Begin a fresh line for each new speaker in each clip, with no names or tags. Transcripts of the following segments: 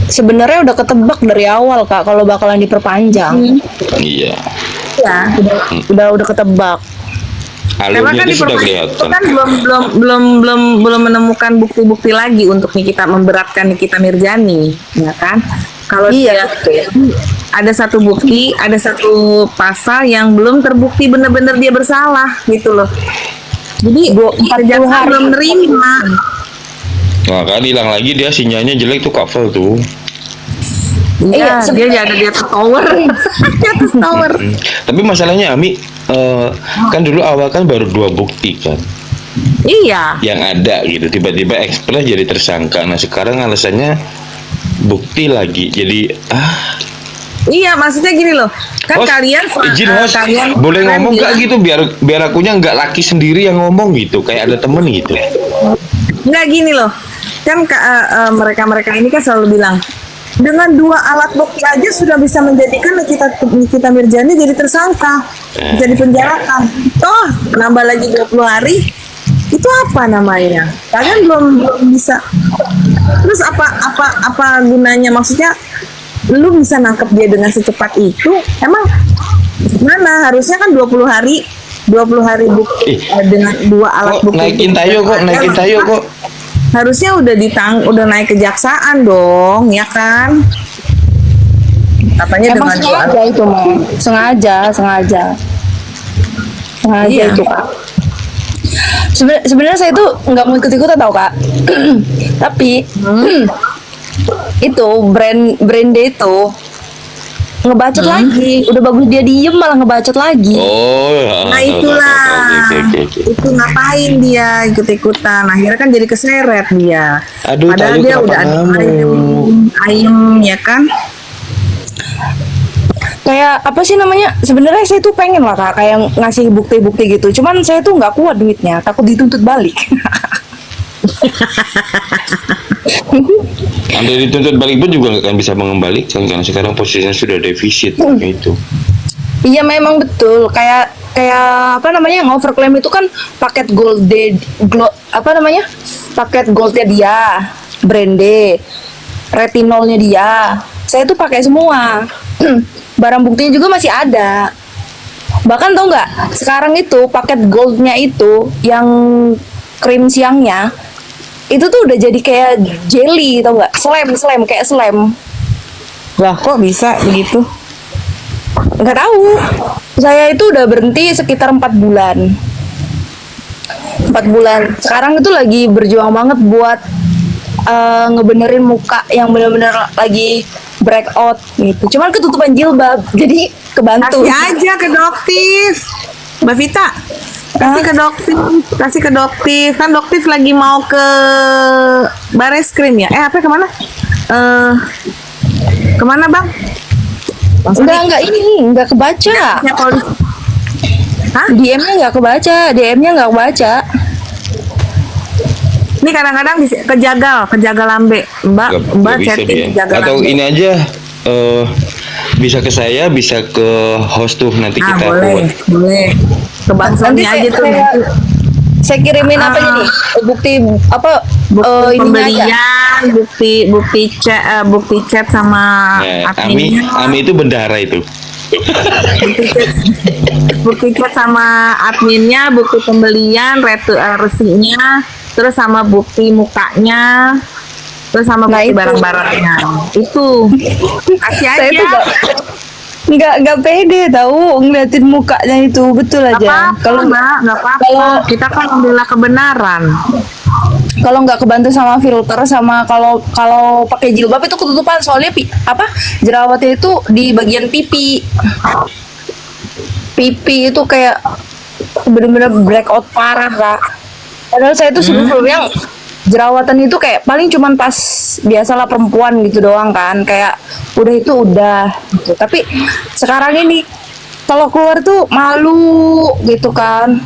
sebenarnya udah ketebak dari awal Kak kalau bakalan diperpanjang.
Iya.
Ya.
Udah ketebak.
Karena
Alurnya
kan
itu sudah
diperpanjang itu
kelihatan.
kan belum menemukan bukti-bukti lagi untuk Nikita memberatkan Nikita Mirzani, ya kan? Kalau
Iya,
dia ada satu bukti, ada satu pasal yang belum terbukti benar-benar dia bersalah gitu loh. Jadi
40
kejaksaan
hari.
belum nerima.
Nah kan hilang lagi dia, sinyalnya jelek tuh Kafel tuh.
Iya,
Iya,
dia ada di atas tower. Di atas tower.
Tapi masalahnya Ami, kan dulu awal kan baru 2 bukti kan
Iya.
yang ada gitu, tiba-tiba Express jadi tersangka. Nah sekarang alasannya bukti lagi, jadi
Iya, maksudnya gini loh. Kan
host,
kalian
izin host,
kalian
boleh
kalian
ngomong gak
bilang-
gitu, biar akunya nggak laki sendiri yang ngomong gitu, kayak ada temen gitu.
Nggak gini loh, kan mereka ini kan selalu bilang dengan 2 alat bukti aja sudah bisa menjadikan Nikita Mirzani jadi tersangka, jadi penjarakan. Toh nambah lagi 20 hari, itu apa namanya? Kalian belum bisa. Terus apa gunanya? Maksudnya lu bisa nangkep dia dengan secepat itu? Emang mana? Harusnya kan 20 hari bukti dengan 2 alat
Kok
bukti.
naikin tayo kok.
Harusnya udah naik kejaksaan dong, ya kan? Katanya
emang
dengan
sengaja itu mah. Sengaja
Iya.
itu Kak. Sebenarnya saya tuh nggak mau ikut-ikutan tau Kak. Tapi itu brand itu ngebacot lagi. Udah bagus dia diem malah ngebacot lagi.
Oh,
Nah itulah,
oke.
itu ngapain dia ikut-ikutan? Akhirnya kan jadi keseret dia.
Aduh,
Padahal
Tayo,
dia
kenapa
udah ada
ngamuk?
ayem, ya kan?
Kayak apa sih namanya? Sebenarnya saya tuh pengen lah Kak, kayak ngasih bukti-bukti gitu. Cuman saya tuh nggak kuat duitnya, takut dituntut balik.
Anda dituntut balik pun juga nggak akan bisa mengembalikan karena sekarang posisinya sudah defisit itu.
Iya memang betul. Kayak apa namanya, overclaim itu kan paket apa namanya, paket goldnya dia, brande, retinolnya dia. Saya tuh pakai semua. Barang buktinya juga masih ada. Bahkan tau nggak, sekarang itu paket goldnya itu yang krim siangnya itu tuh udah jadi kayak jelly, tau nggak? Slime kayak slime.
Lah kok bisa begitu?
Nggak tahu. Saya itu udah berhenti sekitar 4 bulan. 4 bulan. Sekarang itu lagi berjuang banget buat ngebenerin muka yang bener-bener lagi breakout gitu. Cuman ketutupan jilbab, jadi kebantu.
Kasih aja ke Doktif, Mbak Vita. Kasih ke Doktif. Kan Doktif lagi mau ke Bareskrim ya? Apa kemana? Kemana bang?
Enggak ini, enggak kebaca.
Ya, polisi. Hah?
DM-nya nggak kebaca.
Ini kadang-kadang kejagal lambe. Mbak
Nggak bisa
chatting
dia.
kejagal
Atau
lambe.
ini aja, bisa ke saya, bisa ke host tuh, nanti
Ah,
kita
boleh. Ke Bang
Nanti
Sony aja tuh.
saya kirimin apa ini? Bukti apa?
Bukti
Ininya aja.
pembelian, bukti chat sama
Nah,
adminnya.
Ami itu bendahara itu.
Bukti chat sama adminnya, bukti pembelian, resinya, terus sama bukti mukanya, terus sama
Nah,
bukti
itu.
barang-barangnya. Itu kasih
Saya
aja.
tuh nggak pede tahu ngeliatin mukanya itu, betul
Nggak
aja.
apa-apa,
Kalau
Mbak, nggak apa-apa.
kalau-
Kita kan membela kebenaran.
kalau nggak kebantu sama filter, sama kalau pakai jilbab itu ketutupan, soalnya apa jerawatnya itu di bagian pipi itu kayak bener-bener breakout parah Kak. Padahal saya tuh sebelumnya jerawatan itu kayak paling cuman pas biasalah perempuan gitu doang kan, kayak udah itu udah gitu. Tapi sekarang ini kalau keluar tuh malu gitu kan,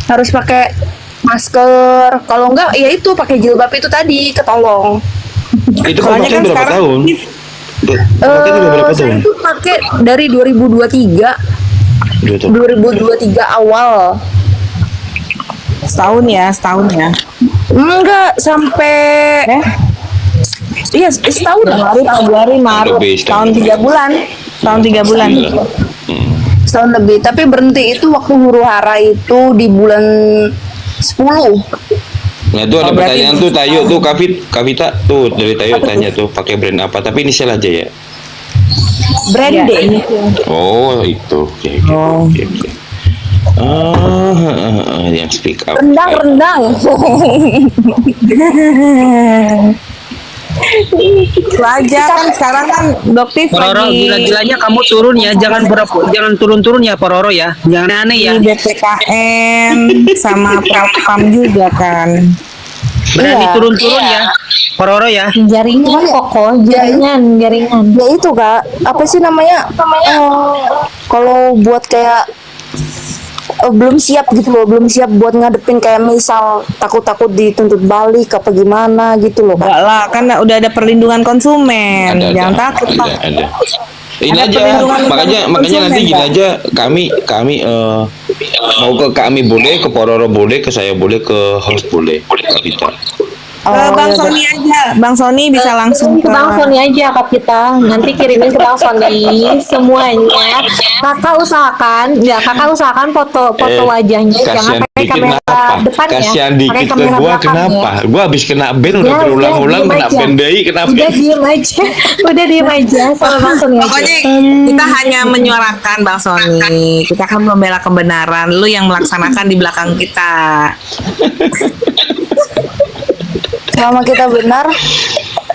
harus pakai masker, kalau enggak ya itu pakai jilbab itu tadi ketolong.
Itu
Soalnya
pakai
kan
berapa
sekarang
tahun? Pakai udah berapa
Saya
tahun?
tuh pakai dari 2023
Dua tahun.
2023 awal.
Setahun ya.
Enggak sampai
Iya, setahun. Januari, Februari, Maret,
Lebih setahun.
tahun 3 bulan. Tahun 3 bulan.
Gila.
Setahun lebih. Tapi berhenti itu waktu huru hara itu di bulan 10.
Nah itu ada
Oh, berarti
pertanyaan tuh Tayo tuh Kavita tuh dari Tayo tanya tuh pakai brand apa, tapi inisial aja ya.
Branding.
Oh itu, oke. Yang speak up.
Rendang.
Itu aja kan sekarang kan Doktif
Pororo,
lagi
gila-gilanya kamu turun ya, jangan turun-turun ya Pororo ya, jangan aneh ya.
di BPKN sama Propam juga kan.
Berani
Iya.
turun-turun ya, Pororo ya.
Jaringan kok, jaringan.
Ya itu kak, apa sih namanya? Kalau buat kayak belum siap gitu loh, belum siap buat ngadepin kayak misal takut-takut dituntut balik apa gimana gitu loh kak.
Enggak lah, kan udah ada perlindungan konsumen. Jangan takut Pak.
Ada. Ini
Ada
aja,
perlindungan
makanya
konsumen,
nanti gini
Pak.
aja, kami mau ke kami boleh, ke Pororo boleh, ke saya boleh, ke host boleh, Kavita.
Bang Sony aja. Bang Sony bisa langsung
Ke Bang Sony aja Kak Pita, nanti kirimin ke Bang Sony semuanya. Kakak usahakan foto wajahnya, jangan
Kasihan
pakai
dikit
kamera
kenapa?
depan ya.
Kasihan
Pakai
dikit ke
kamera
gua
belakang
kenapa?
ya.
Gua habis kena ban udah
Ya,
berulang-ulang
diem
kena
aja.
ban deh, kenapa?
Udah diem aja, sama Bang Sony aja.
Pokoknya kita hanya menyuarakan Bang Sony. Kita kan membela kebenaran. Lu yang melaksanakan di belakang kita.
Selama kita benar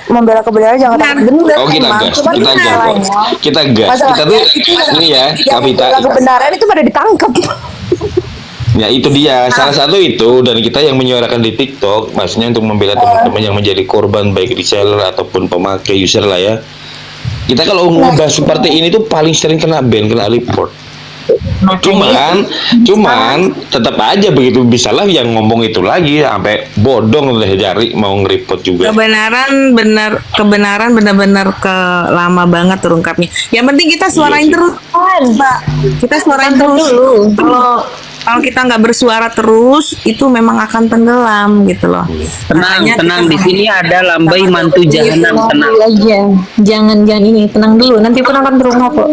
membela kebenaran jangan takut benar.
Oh kita
emang.
gas,
Cuman
kita gas,
masalahnya-
kita gas. Kita
masalahnya
tuh
itu
ini ya,
yang
Kavita.
membela kebenaran itu pada ditangkap.
Ya itu dia, salah satu itu, dan kita yang menyuarakan di TikTok, maksudnya untuk membela teman-teman yang menjadi korban baik reseller ataupun pemakai user lah ya. Kita kalau ngebahas seperti ini tuh paling sering kena ban, kena report. Cuman tetap aja begitu bisalah yang ngomong itu lagi sampai bodong udah jari mau nge-report juga.
Kebenaran benar-benar lama banget terungkapnya. Yang penting kita suarain
Iya sih.
terus, Mbak. Kita suarain terus. Kalau kita nggak bersuara terus, itu memang akan tenggelam gitu loh. Makanya
Tenang,
kita-
di sini ada lambai mantu jahanam, tenang.
Dulu aja, jangan ini, tenang dulu. Nanti pun akan terungkap kok.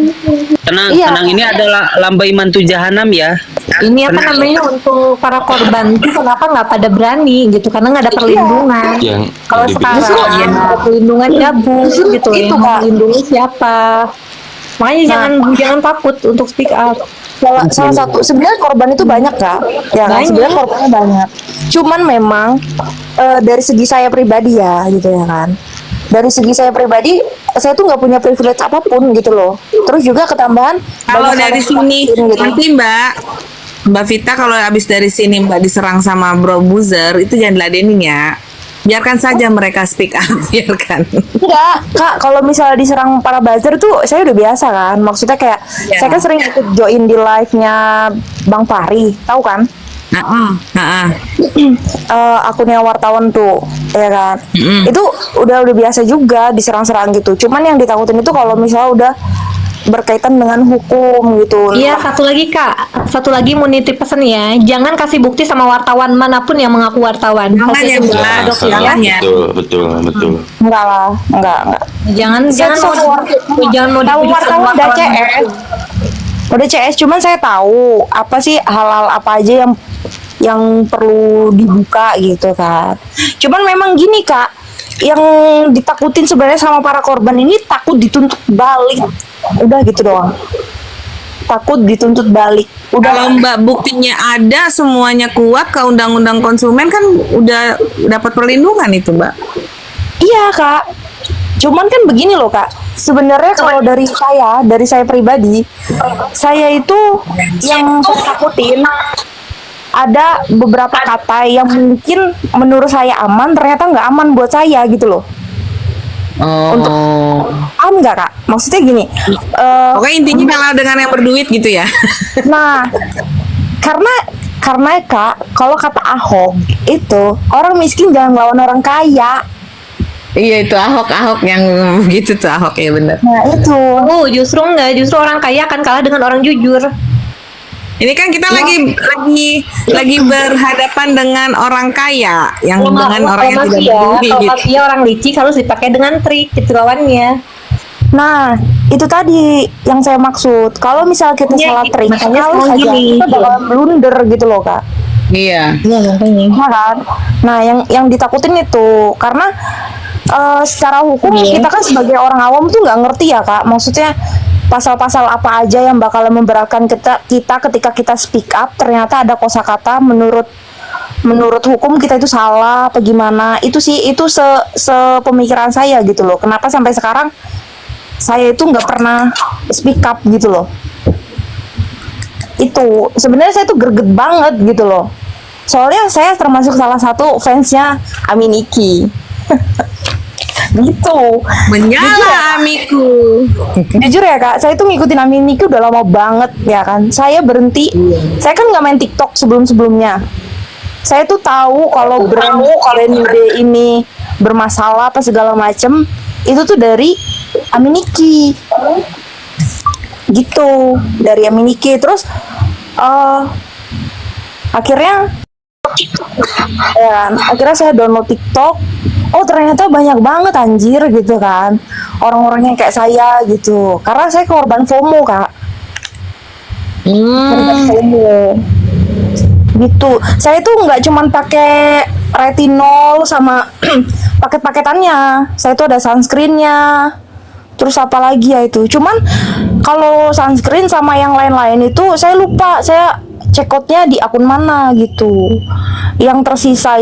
Tenang,
Iya.
ini adalah lambai mantu jahanam ya.
Ini apa namanya untuk para korban tuh kenapa nggak pada berani gitu? Karena nggak ada perlindungan.
Yang
Kalau
yang
sekarang
Justru
yang ada perlindungan gabung gitu,
itu,
yang mau
Kak.
melindungi siapa? Makanya jangan takut untuk speak up.
Salah satu sebenarnya korban itu banyak kak, ya kan?
Banyak.
Sebenarnya korbannya banyak. Cuman memang dari segi saya pribadi ya gitu ya kan. Dari segi saya pribadi, saya tuh nggak punya privilege apapun gitu loh. Terus juga ketambahan
Kalau
banyak hal
dari
yang
sini
dilakuin gitu.
nanti Mbak Vita kalau habis dari sini Mbak diserang sama Bro Buzzer itu jangan diladenin ya. Biarkan saja mereka speak up, biarkan.
Enggak, Kak, kalau misalnya diserang para buzzer tuh saya udah biasa kan. Maksudnya kayak
Ya.
saya kan sering ikut join di live-nya Bang Fahri, tahu kan? Akunnya wartawan tuh, ya kan? Itu udah biasa juga diserang-serang gitu. Cuman yang ditakutin itu kalau misalnya udah berkaitan dengan hukum gitu.
Iya, satu lagi Kak, satu lagi mau nitip pesan ya, jangan kasih bukti sama wartawan manapun yang mengaku wartawan.
Jangan
Oke,
ya,
itu
Mbak.
Dok, ya.
Jangan ya.
betul.
Enggak lah, enggak.
Jangan
Saya tuh
jangan mau
tahu
dibidik sama
wartawan udah CS. Udah CS, cuman saya tahu apa sih hal-hal apa aja yang perlu dibuka gitu kan. Cuman memang gini Kak, yang ditakutin sebenarnya sama para korban ini takut dituntut balik. Udah gitu doang. Takut dituntut balik.
Kalau
Udah.
Mbak buktinya ada, semuanya kuat ke undang-undang konsumen kan udah dapat perlindungan itu, Mbak.
Iya Kak. Cuman kan begini loh Kak. Sebenarnya kalau dari saya pribadi, saya itu yang saya takutin ada beberapa kata yang mungkin menurut saya aman, ternyata nggak aman buat saya gitu loh. Paham nggak Kak? Maksudnya gini.
Oke, intinya kalah dengan yang berduit gitu ya.
Nah, karena Kak, kalau kata Ahok itu orang miskin jangan lawan orang kaya.
Iya, itu Ahok yang gitu tuh, Ahok ya benar.
Nah itu.
Oh, justru enggak, justru orang kaya akan kalah dengan orang jujur.
Ini kan kita lagi berhadapan dengan orang kaya yang
Kalau
dengan orang yang tidak
mafia,
peduli
kalau
gitu.
mafia orang licik harus dipakai dengan trik gitu lawannya.
Nah, itu tadi yang saya maksud. Kalau misal kita
Iya,
salah trik,
makanya
kalau
sekarang
saja
gini.
kita bakal blunder gitu loh, Kak.
Iya.
Iya kan? Nah, yang ditakutin itu karena secara hukum kita kan sebagai orang awam tuh nggak ngerti ya, Kak. Maksudnya pasal-pasal apa aja yang bakal memberatkan kita ketika kita speak up, ternyata ada kosakata menurut hukum kita itu salah apa gimana. Itu sih itu sepemikiran saya gitu loh. Kenapa sampai sekarang saya itu nggak pernah speak up gitu loh. Itu sebenarnya saya tuh greget banget gitu loh. Soalnya saya termasuk salah satu fansnya Aminiki. Gitu.
Menyala amiku.
Jujur ya Kak, saya tuh ngikutin Aminiki udah lama banget ya kan. Saya berhenti, saya kan nggak main TikTok sebelum-sebelumnya. Saya tuh tahu kalau brand Day ini bermasalah apa segala macem, itu tuh dari Aminiki. Gitu, dari Aminiki. Terus akhirnya akhirnya saya download TikTok. Oh ternyata banyak banget anjir gitu kan orang-orang yang kayak saya gitu, karena saya korban FOMO Kak. Korban FOMO gitu. Saya tuh nggak cuman pakai retinol sama paket-paketannya, saya tuh ada sunscreennya, terus apa lagi ya itu. Cuman kalau sunscreen sama yang lain-lain itu saya lupa, saya check outnya di akun mana gitu. Yang tersisa